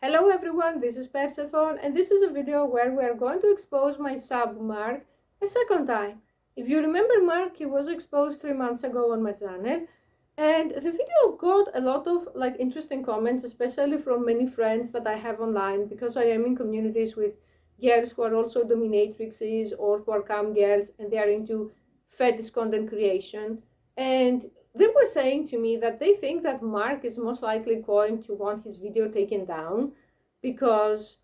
Hello everyone, this is Persephone and this is a video where we are going to expose my sub Mark a second time. If you remember Mark, he was exposed 3 months ago on my channel and the video got a lot of interesting comments, especially from many friends that I have online, because I am in communities with girls who are also dominatrixes or who are cam girls and they are into fetish content creation. And they were saying to me that they think that Mark is most likely going to want his video taken down because,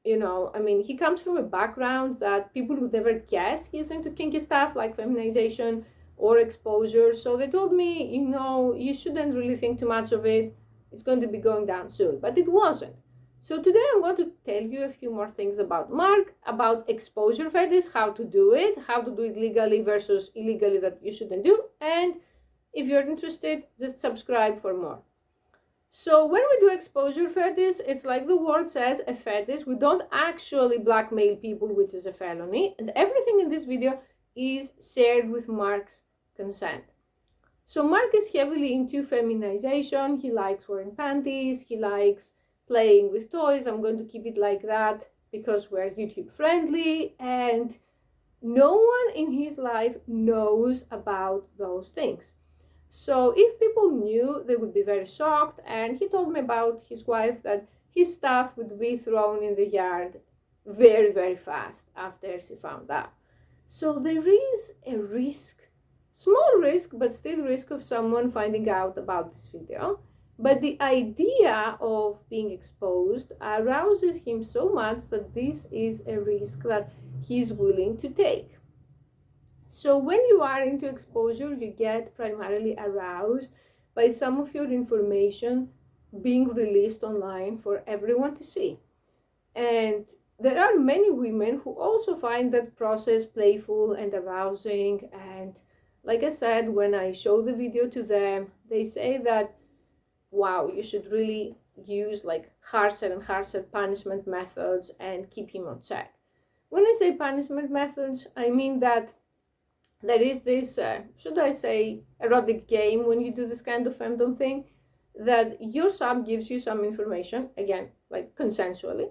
he comes from a background that people would never guess he's into kinky stuff like feminization or exposure. So they told me, you shouldn't really think too much of it. It's going to be going down soon, but it wasn't. So today I'm going to tell you a few more things about Mark, about exposure fetish, how to do it legally versus illegally that you shouldn't do, and if you're interested, just subscribe for more. So when we do exposure fetish, it's like the word says, a fetish. We don't actually blackmail people, which is a felony, and everything in this video is shared with Mark's consent. So Mark is heavily into feminization. He likes wearing panties, he likes playing with toys. I'm going to keep it like that because we're YouTube friendly, and no one in his life knows about those things. So if people knew, they would be very shocked. And he told me about his wife that his stuff would be thrown in the yard very, very fast after she found out. So there is a risk, small risk, but still risk of someone finding out about this video. But the idea of being exposed arouses him so much that this is a risk that he's willing to take. So when you are into exposure, you get primarily aroused by some of your information being released online for everyone to see. And there are many women who also find that process playful and arousing. And like I said, when I show the video to them, they say that, wow, you should really use harsher and harsher punishment methods and keep him on check. When I say punishment methods, I mean that there is this, should I say, erotic game when you do this kind of femdom thing, that your sub gives you some information, again, consensually,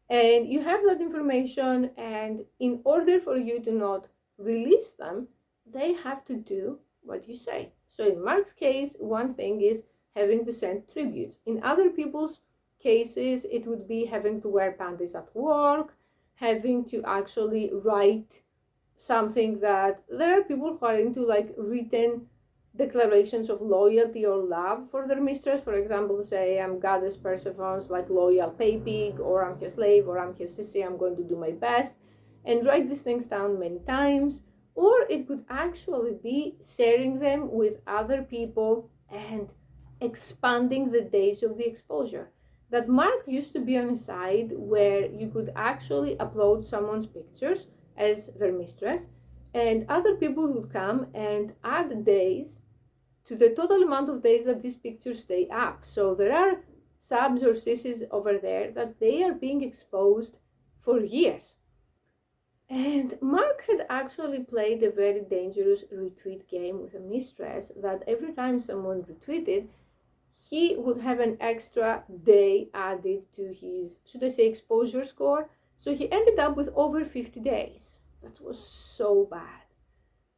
and you have that information, and in order for you to not release them, they have to do what you say. So in Mark's case, one thing is having to send tributes. In other people's cases, it would be having to wear panties at work, having to actually write something. That there are people who are into written declarations of loyalty or love for their mistress. For example, say, I'm Goddess Persephone's loyal pay pig, or I'm her slave, or I'm her sissy, I'm going to do my best, and write these things down many times. Or it could actually be sharing them with other people and expanding the days of the exposure. That Mark used to be on a side where you could actually upload someone's pictures as their mistress, and other people would come and add days to the total amount of days that these pictures stay up. So there are subs or sissies over there that they are being exposed for years. And Mark had actually played a very dangerous retweet game with a mistress, that every time someone retweeted, he would have an extra day added to his, should I say, exposure score. So he ended up with over 50 days. That was so bad.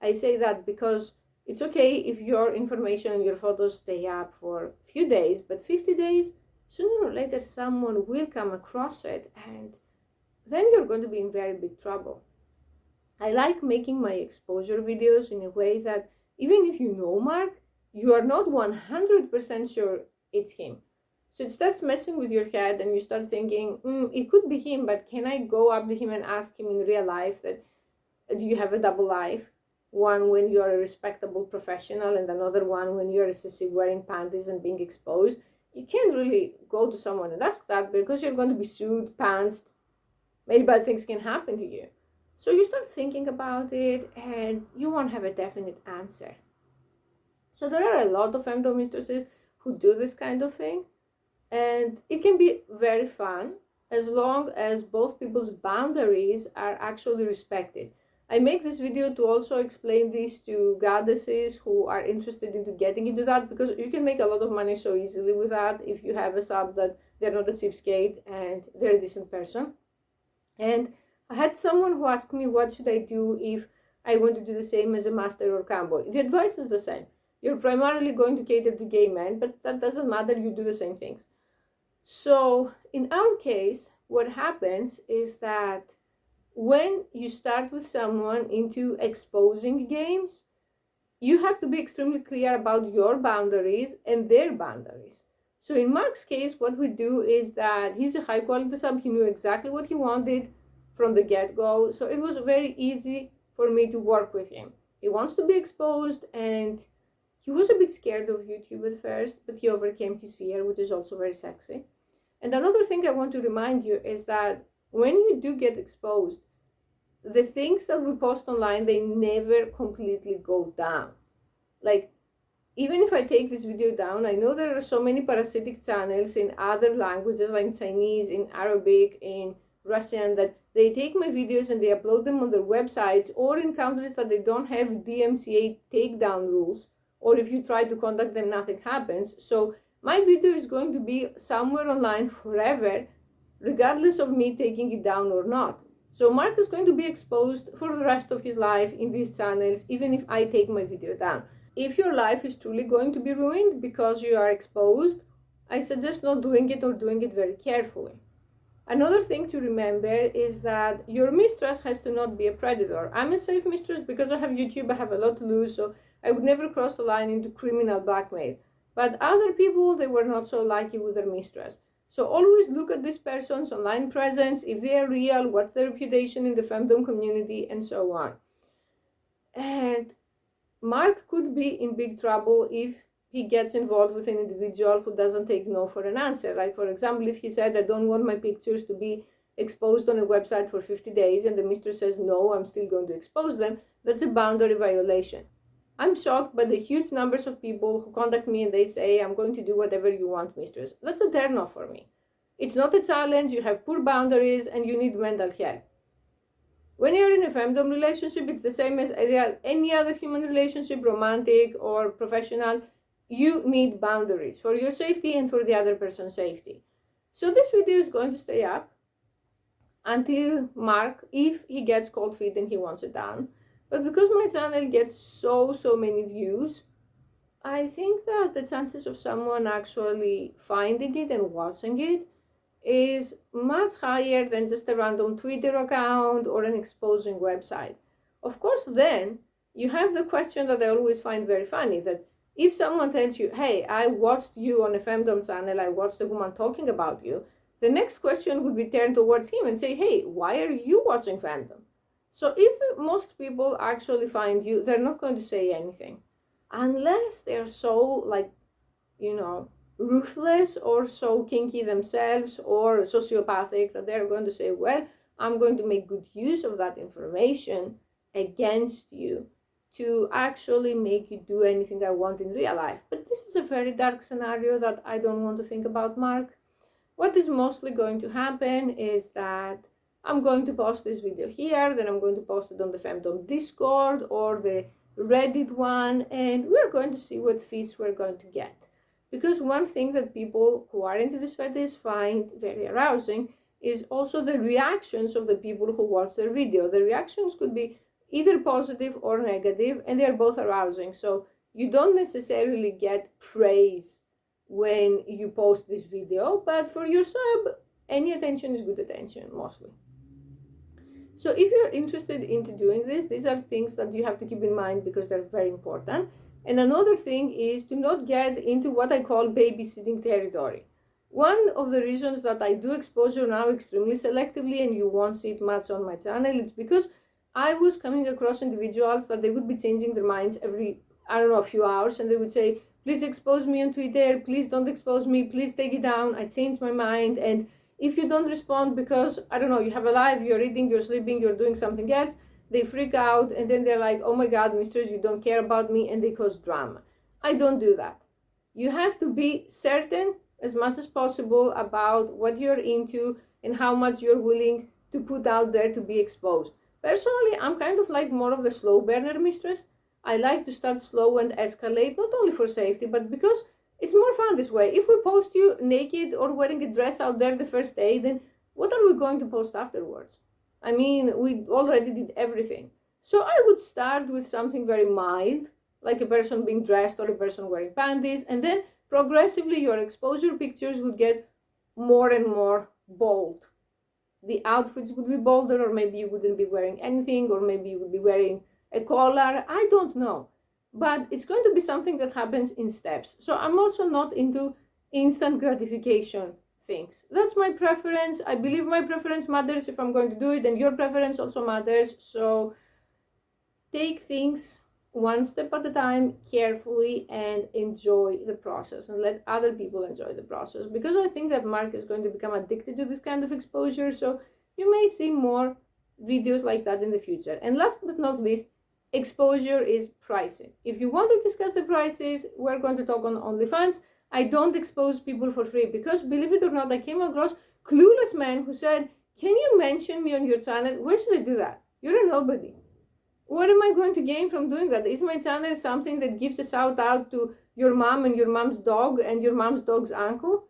I say that because it's okay if your information and your photos stay up for a few days, but 50 days, sooner or later someone will come across it, and then you're going to be in very big trouble. I like making my exposure videos in a way that even if you know Mark, you are not 100% sure it's him. So it starts messing with your head, and you start thinking, it could be him, but can I go up to him and ask him in real life that, do you have a double life? One when you are a respectable professional, and another one when you're a sissy wearing panties and being exposed. You can't really go to someone and ask that, because you're going to be sued, pantsed. Many bad things can happen to you. So you start thinking about it, and you won't have a definite answer. So there are a lot of femdom mistresses who do this kind of thing. And it can be very fun as long as both people's boundaries are actually respected. I make this video to also explain this to goddesses who are interested into getting into that, because you can make a lot of money so easily with that if you have a sub that they're not a cheapskate and they're a decent person. And I had someone who asked me, what should I do if I want to do the same as a master or cowboy? The advice is the same. You're primarily going to cater to gay men, but that doesn't matter, you do the same things. So in our case, what happens is that when you start with someone into exposing games, you have to be extremely clear about your boundaries and their boundaries. So in Mark's case, what we do is that he's a high quality sub. He knew exactly what he wanted from the get-go. So it was very easy for me to work with him. He wants to be exposed, and he was a bit scared of YouTube at first, but he overcame his fear, which is also very sexy. And another thing I want to remind you is that when you do get exposed, the things that we post online, they never completely go down. Like, even if I take this video down, I know there are so many parasitic channels in other languages like Chinese, in Arabic, in Russian, that they take my videos and they upload them on their websites, or in countries that they don't have DMCA takedown rules, or if you try to contact them, nothing happens. So my video is going to be somewhere online forever, regardless of me taking it down or not. So Mark is going to be exposed for the rest of his life in these channels, even if I take my video down. If your life is truly going to be ruined because you are exposed, I suggest not doing it or doing it very carefully. Another thing to remember is that your mistress has to not be a predator. I'm a safe mistress because I have YouTube, I have a lot to lose, so I would never cross the line into criminal blackmail. But other people, they were not so lucky with their mistress. So always look at this person's online presence, if they are real, what's their reputation in the femdom community, and so on. And Mark could be in big trouble if he gets involved with an individual who doesn't take no for an answer. Like, for example, if he said, I don't want my pictures to be exposed on a website for 50 days, and the mistress says, no, I'm still going to expose them, that's a boundary violation. I'm shocked by the huge numbers of people who contact me and they say, I'm going to do whatever you want, mistress. That's a turn off for me. It's not a challenge, you have poor boundaries, and you need mental health. When you're in a femdom relationship, it's the same as any other human relationship, romantic or professional. You need boundaries for your safety and for the other person's safety. So this video is going to stay up until Mark, if he gets cold feet and he wants it done. But because my channel gets so many views, I think that the chances of someone actually finding it and watching it is much higher than just a random Twitter account or an exposing website. Of course, then you have the question that I always find very funny, that if someone tells you, hey, I watched you on a femdom channel, I watched a woman talking about you, the next question would be turned towards him and say, hey, why are you watching femdom? So if most people actually find you, they're not going to say anything. Unless they're so, ruthless or so kinky themselves or sociopathic that they're going to say, well, I'm going to make good use of that information against you to actually make you do anything I want in real life. But this is a very dark scenario that I don't want to think about, Mark. What is mostly going to happen is that I'm going to post this video here, then I'm going to post it on the femdom Discord or the Reddit one, and we're going to see what feeds we're going to get. Because one thing that people who are into this fetish find very arousing is also the reactions of the people who watch their video. The reactions could be either positive or negative, and they are both arousing. So you don't necessarily get praise when you post this video, but for your sub, any attention is good attention, mostly. So if you're interested into doing this, these are things that you have to keep in mind because they're very important. And another thing is to not get into what I call babysitting territory. One of the reasons that I do exposure now extremely selectively, and you won't see it much on my channel, it's because I was coming across individuals that they would be changing their minds every, a few hours, and they would say, please expose me on Twitter, please don't expose me, please take it down, I changed my mind. And if you don't respond because, you have a life, you're eating, you're sleeping, you're doing something else, they freak out, and then they're like, oh my God, mistress, you don't care about me, and they cause drama. I don't do that. You have to be certain as much as possible about what you're into and how much you're willing to put out there to be exposed. Personally, I'm kind of like more of the slow burner mistress. I like to start slow and escalate, not only for safety, but because It's more fun this way. If we post you naked or wearing a dress out there the first day, then what are we going to post afterwards? I mean, we already did everything. So I would start with something very mild, like a person being dressed or a person wearing panties, and then progressively your exposure pictures would get more and more bold. The outfits would be bolder, or maybe you wouldn't be wearing anything, or maybe you would be wearing a collar. I don't know. But it's going to be something that happens in steps. So I'm also not into instant gratification things. That's my preference. I believe my preference matters if I'm going to do it, and your preference also matters. So take things one step at a time, carefully, and enjoy the process, and let other people enjoy the process, because I think that Mark is going to become addicted to this kind of exposure. So you may see more videos like that in the future. And last but not least, exposure is pricing. If you want to discuss the prices, we're going to talk on OnlyFans. I don't expose people for free, because believe it or not, I came across clueless men who said, can you mention me on your channel? Why should I do that? You're a nobody. What am I going to gain from doing that? Is my channel something that gives a shout out to your mom and your mom's dog and your mom's dog's uncle?